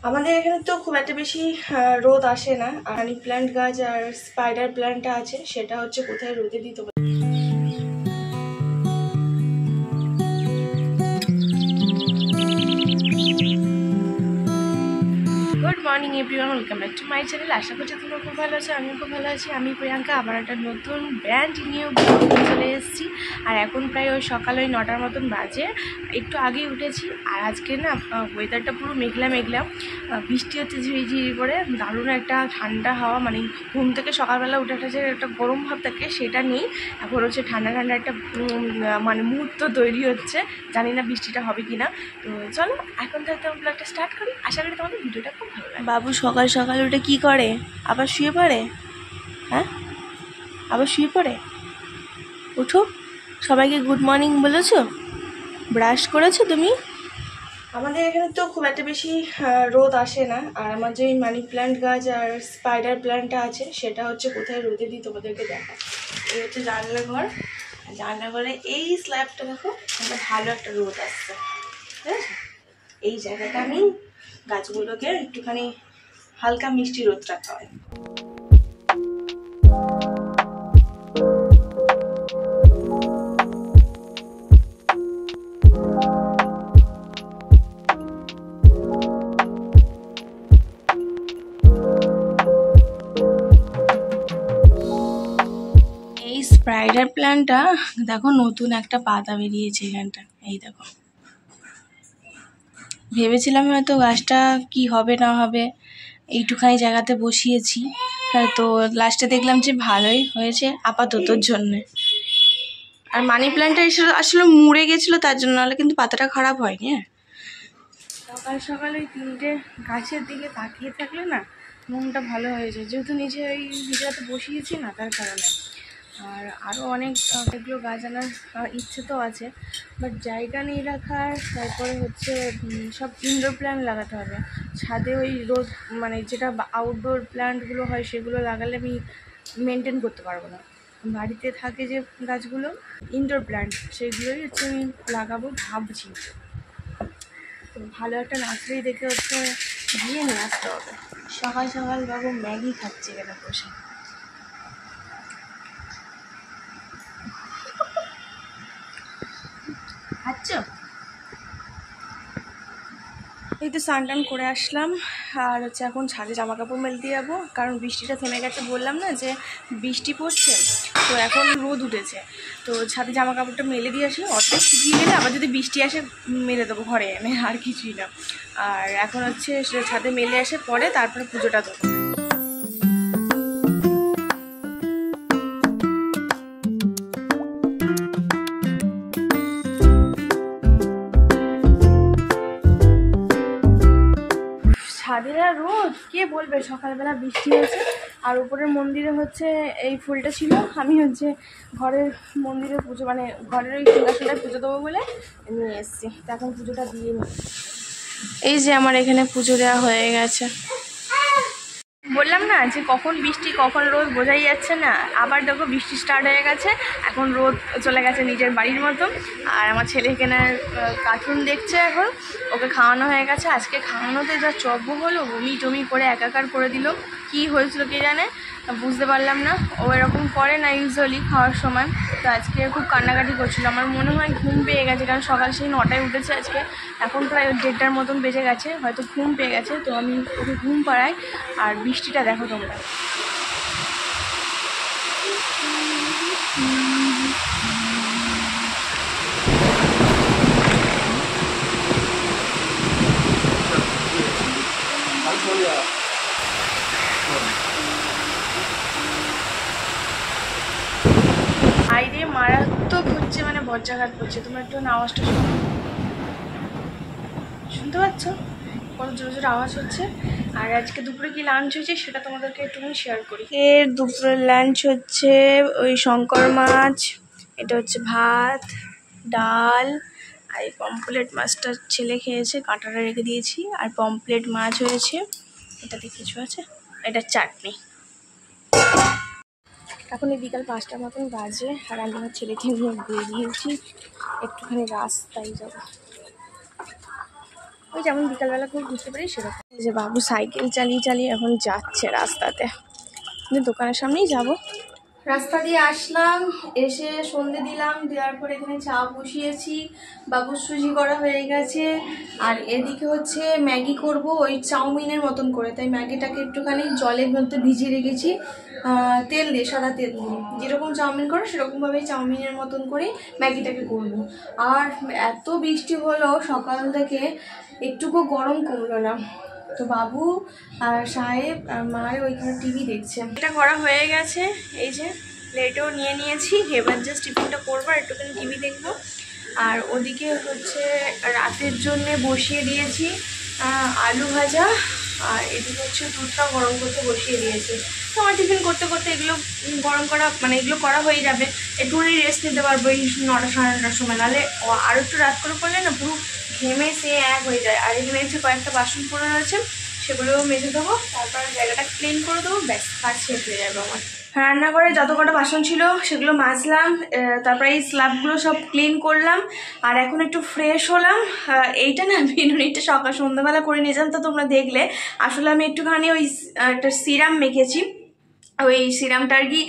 আমাদের এখানে তো খুব একটা বেশি রোদ আসে না। মানি প্ল্যান্ট গাছ আর স্পাইডার প্ল্যান্টটা আছে, সেটা হচ্ছে কোথায় রোদে দিতে পারে। Good morning everyone, welcome back to my channel. আশা করছি তোমরা খুব ভালো আছো, আমিও খুব ভালো আছি। আমি প্রিয়াঙ্কা আবার একটা নতুন ব্র্যান্ড নিউ ব্লগ চলে এসেছি। আর এখন প্রায় ওই সকাল 9টার মতন বাজে, একটু আগেই উঠেছি। আর আজকে না ওয়েদারটা পুরো মেঘলা মেঘলা, বৃষ্টি হচ্ছে ঝিরিঝিরি করে, দারুণ একটা ঠান্ডা হাওয়া। মানে ঘুম থেকে সকালবেলা উঠে যে একটা গরম ভাব থাকে সেটা নেই, এখন হচ্ছে ঠান্ডা ঠান্ডা একটা মানে মুহূর্ত তৈরি হচ্ছে। জানি না বৃষ্টিটা হবে কি না। তো চলো এখন থাকতে আমরা ব্লগটা স্টার্ট করি। আশা করি তোমাদের ভিডিওটা খুব ভালো লাগে। বাবু সকাল সকাল উঠে কি করে? আবার শুয়ে পড়ে? হ্যাঁ, আবার শুয়ে পড়ে? উঠো, সবাইকে গুড মর্নিং বলেছো? ব্রাশ করেছো তুমি? আমাদের এখানে তো খুব একটা বেশি রোদ আসে না। আর আমার যে মানি প্ল্যান্ট গাছ আর স্পাইডার প্ল্যান্টটা আছে, সেটা হচ্ছে কোথায় রোদে দিই তোমাদেরকে দেখা। এই হচ্ছে জানলা ঘর। জানলা ঘরে এই স্ল্যাবটা দেখো, একটা ভালো একটা রোদ আসছে, ঠিক আছে? এই জায়গাটা আমি গাছগুলোকে একটুখানি হালকা মিষ্টি রোদ রাখা হয়। এই স্পাইডার প্ল্যান্টটা দেখো, নতুন একটা পাতা বেরিয়েছে এখানটা, এই দেখো। ভেবেছিলাম হয়তো গাছটা কি হবে না হবে, এইটুখানি জায়গাতে বসিয়েছি, তো লাস্টে দেখলাম যে ভালোই হয়েছে আপাততর জন্যে। আর মানি প্ল্যান্টটা আসলে মুড়ে গেছিলো, তার জন্য, নাহলে কিন্তু পাতাটা খারাপ হয়নি। হ্যাঁ, সকাল সকাল ওই 3টে গাছের দিকে তাকিয়ে থাকলে না মনটা ভালো হয়ে যায়, যেহেতু নিজে ওই ভিডিওতে বসিয়েছি না, তার কারণে। আর আরও অনেকগুলো গাছ আনার ইচ্ছে তো আছে, বাট জায়গা নেই রাখার। তারপরে হচ্ছে সব ইনডোর প্ল্যান্ট লাগাতে হবে ছাদে। ওই রোদ মানে যেটা আউটডোর প্ল্যান্টগুলো হয় সেগুলো লাগালে আমি মেনটেন করতে পারবো না। বাড়িতে থাকে যে গাছগুলো ইনডোর প্ল্যান্ট, সেগুলোই হচ্ছে আমি লাগাবো ভাবছি। তো ভালো একটা নার্সারি দেখে হচ্ছে গিয়ে নিয়ে আসতে হবে। সকাল সকাল বাবু ম্যাগি খাচ্ছে এখানে বসে। খাচ্ছ? এই তো স্নান টান করে আসলাম, আর হচ্ছে এখন ছাদে জামা কাপড় মেলতে যাবো, কারণ বৃষ্টিটা থেমে গেছে। বললাম না যে বৃষ্টি পড়ছে, তো এখন রোদ উঠেছে। তো ছাদে জামা কাপড়টা মেলে দিয়ে আসি, অর্ধেক শুকিয়ে গেলে আবার যদি বৃষ্টি আসে মেলে দেবো ঘরে এনে, আর কিছুই না। আর এখন হচ্ছে ছাদে মেলে আসে পরে তারপরে পুজোটা দেবো। ছাদে আর রোদ, কে বলবে? সকালবেলা বৃষ্টি হয়েছে, আর উপরের মন্দিরে হচ্ছে এই ফুলটা ছিল। আমি হচ্ছে ঘরের মন্দিরে পুজো, মানে ঘরের ওই সিংহাসনটায় পুজো দেবো বলে নিয়ে এসেছি। তো এখন পুজোটা দিয়ে নিই। এই যে আমার এখানে পুজো দেওয়া হয়ে গেছে। বললাম না যে কখন বৃষ্টি কখন রোদ বোঝাই যাচ্ছে না। আবার দেখো বৃষ্টি স্টার্ট হয়ে গেছে, এখন রোদ চলে গেছে নিজের বাড়ির মতো। আর আমার ছেলে এখানে কার্টুন দেখছে, এখন ওকে খাওয়ানো হয়ে গেছে। আজকে খাওয়ানোতে যা চব্য হলো, বমি টমি করে একাকার করে দিল। কি হয়েছিল কে জানে, বুঝতে পারলাম না। ও এরকম করে না ইউজুয়ালি খাওয়ার সময়। তো আজকে খুব কান্নাকাটি করছিল। আমার মনে হয় ঘুম পেয়ে গেছে, কারণ সকাল সেই 9টায় উঠেছে আজকে। এখন প্রায় 1:30টার মতন বেজে গেছে, হয়তো ঘুম পেয়ে গেছে। তো আমি ওকে ঘুম পাড়াই। আর বৃষ্টিটা দেখো তোমরা। বাইরে মারাত্মক হচ্ছে, মানে বজ্রাঘাত করছে। তোমরা একটু আওয়াজটা শুনতে পাচ্ছ? কত জোরে জোরে আওয়াজ হচ্ছে। আর আজকে দুপুরে কি লাঞ্চ হয়েছে সেটা তোমাদেরকে একটুখানি শেয়ার করি। এর দুপুরের লাঞ্চ হচ্ছে ওই শঙ্কর মাছ, এটা হচ্ছে ভাত, ডাল, আর এই পমপ্লেট মাছটা ছেলে খেয়েছে, কাঁটাটা রেখে দিয়েছি। আর পমপ্লেট মাছ হয়েছে, এটাতে কিছু আছে, এটা চাটনি। এখন এই বিকাল 5টার মতন বাজে, আর আমি আমার ছেলেকে নিয়ে বেরিয়েছি একটুখানি রাস্তায় যাবো। ওই যেমন বিকালবেলা খুব ঘুরতে পারি সেরকম। এই যে বাবু সাইকেল চালিয়ে চালিয়ে এখন যাচ্ছে রাস্তাতে, দোকানের সামনেই যাব। রাস্তা দিয়ে আসলাম, এসে সন্ধে দিলাম, দেওয়ার পর এখানে চা বসিয়েছি, বাবুর সুজি করা হয়ে গেছে। আর এদিকে হচ্ছে ম্যাগি করব ওই চাউমিনের মতন করে, তাই ম্যাগিটাকে একটুখানি জলের মধ্যে ভিজিয়ে রেখেছি তেল দিয়ে, সাদা তেল দিয়ে, যেরকম চাউমিন করে সেরকমভাবেই চাউমিনের মতন করে ম্যাগিটাকে করব। আর এত বৃষ্টি হলো সকাল থেকে, একটুকু গরম কমলো না। তো বাবু আর সাহেব আর মায়ের ওইখানে টিভি দেখছে। এটা করা হয়ে গেছে, এই যে প্লেটও নিয়ে নিয়েছি, এবার জাস্ট টিফিনটা করবো আর একটুখানি টিভি দেখবো। আর ওদিকে হচ্ছে রাতের জন্য বসিয়ে দিয়েছি আলু ভাজা, আর এদিকে হচ্ছে দুধটা গরম করতে বসিয়ে দিয়েছি। তো আমার টিফিন করতে করতে এগুলো গরম করা মানে এগুলো করা হয়ে যাবে, একটুখানি রেস্ট নিতে পারবো এই 9টা সাড়ে 9টার সময়। নাহলে আরও একটু রাত করে করলে না পুরো ঘেমে সে এক হয়ে যায়। আর এখানে হচ্ছে কয়েকটা বাসন পড়ে রয়েছে, সেগুলোও মেজে দেবো, তারপর জায়গাটা ক্লিন করে দেবো, ব্যাস কাজ শেষ হয়ে যাবে আমার। রান্নাঘরে যত কটা বাসন ছিল সেগুলো মাজলাম, তারপরে এই স্ল্যাবগুলো সব ক্লিন করলাম। আর এখন একটু ফ্রেশ হলাম। এইটা না বিনুনিটা সকাল সন্ধ্যাবেলা করে নিয়ে যান, তো তোমরা দেখলে। আসলে আমি একটুখানি ওই একটা সিরাম মেখেছি, ওই সিরামটা আর কি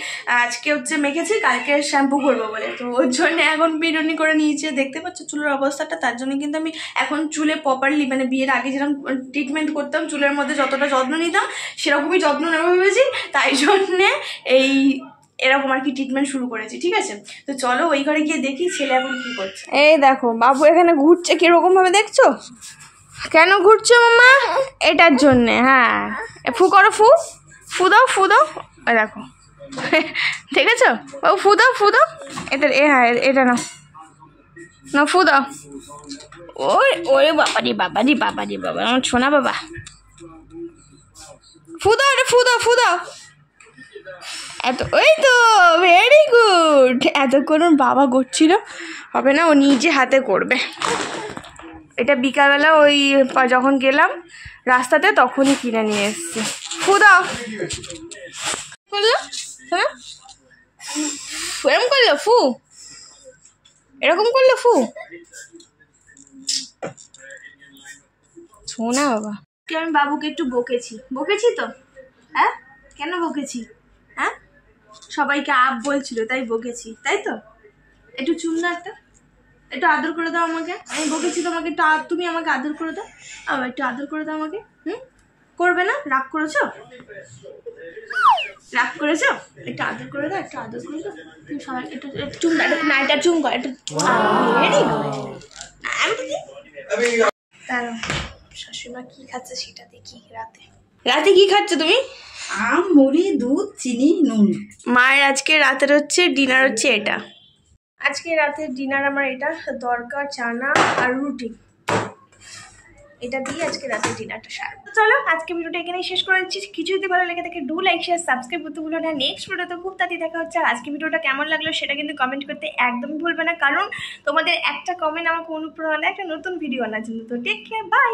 আজকে হচ্ছে মেখেছি, কালকে শ্যাম্পু করবো বলে, তো ওর জন্য এখন বিনুনি করে নিয়েছে। দেখতে পাচ্ছ চুলের অবস্থাটা, তার জন্য কিন্তু আমি এখন চুলে প্রপারলি মানে বিয়ের আগে যেরকম ট্রিটমেন্ট করতাম, চুলের মধ্যে যতটা যত্ন নিতাম সেরকমই যত্ন নেবো ভেবেছি, তাই জন্যে এই এরকম আর কি ট্রিটমেন্ট শুরু করেছি। ঠিক আছে, তো চলো ওই ঘরে গিয়ে দেখি ছেলে এখন কি করছে। এই দেখো বাবু এখানে ঘুরছে, কিরকম ভাবে দেখছো? কেন ঘুরছো মামা? এটার জন্যে। হ্যাঁ, ফু করো, ফু ফু দাও, ফু দাও। দেখো দেখেছো, ও ফু দাও, ফু দাও। এটা হ্যাঁ এটা নাও, না ফু দাও। ওরে বাবারি বাবারি বাবারি বাবা, আমার সোনা বাবা, ফু দাও, এটা ফু দাও, ফু দাও। এত ওই তো ভেরি গুড। এতক্ষণ ওর বাবা করছিল, হবে না, ও নিজে হাতে করবে। এটা বিকালবেলা ওই যখন গেলাম রাস্তাতে তখনই কিনে নিয়ে এসছি। ফু দাও করলো, হ্যাঁ এরকম করলো ফু, এরকম করলো ফু। শোনা বাবা, আমি বাবুকে একটু বকেছি তো। হ্যাঁ কেন বকেছি? হ্যাঁ সবাইকে আপ বলছিল তাই বকেছি, তাই তো। একটু চুল না, একটু আদর করে দাও আমাকে। আমি বকেছি তোমাকে, একটু তুমি আমাকে আদর করে দাও, একটু আদর করে দাও আমাকে। করবে না? রাগ করেছো? রাগ করেছো? একটু আদর করে দাও, একটু আদর করে দাও। তুমি সবাই একটু চুম দাও না, এটা চুম কর, একটু দাঁড়াও। শাশুড়িমা কি খাচ্ছে সেটা দেখি। রাতে কি খাচ্ছ তুমি? আম, মুড়ি, দুধ, চিনি, নুন। মায়ের আজকে রাতের হচ্ছে ডিনার হচ্ছে এটা। আজকে রাতের ডিনার আমার এটা, দরকার চানা আর রুটি, এটা দিয়ে আজকে রাতের ডিনারটা সারবো। চলো আজকে ভিডিওটা এখানেই শেষ করে দিচ্ছি। কিছু যদি ভালো লেগে থাকে ডু লাইক শেয়ার সাবস্ক্রাইব করতে ভুলো না। নেক্সট ভিডিওতে খুব তাড়াতাড়ি দেখা হচ্ছে। আর আজকে ভিডিওটা কেমন লাগলো সেটা কিন্তু কমেন্ট করতে একদমই ভুলবে না, কারণ তোমাদের একটা কমেন্ট আমাকে অনুপ্রেরণা দেয় একটা নতুন ভিডিও আনার জন্য। তো টেক কেয়ার, বাই।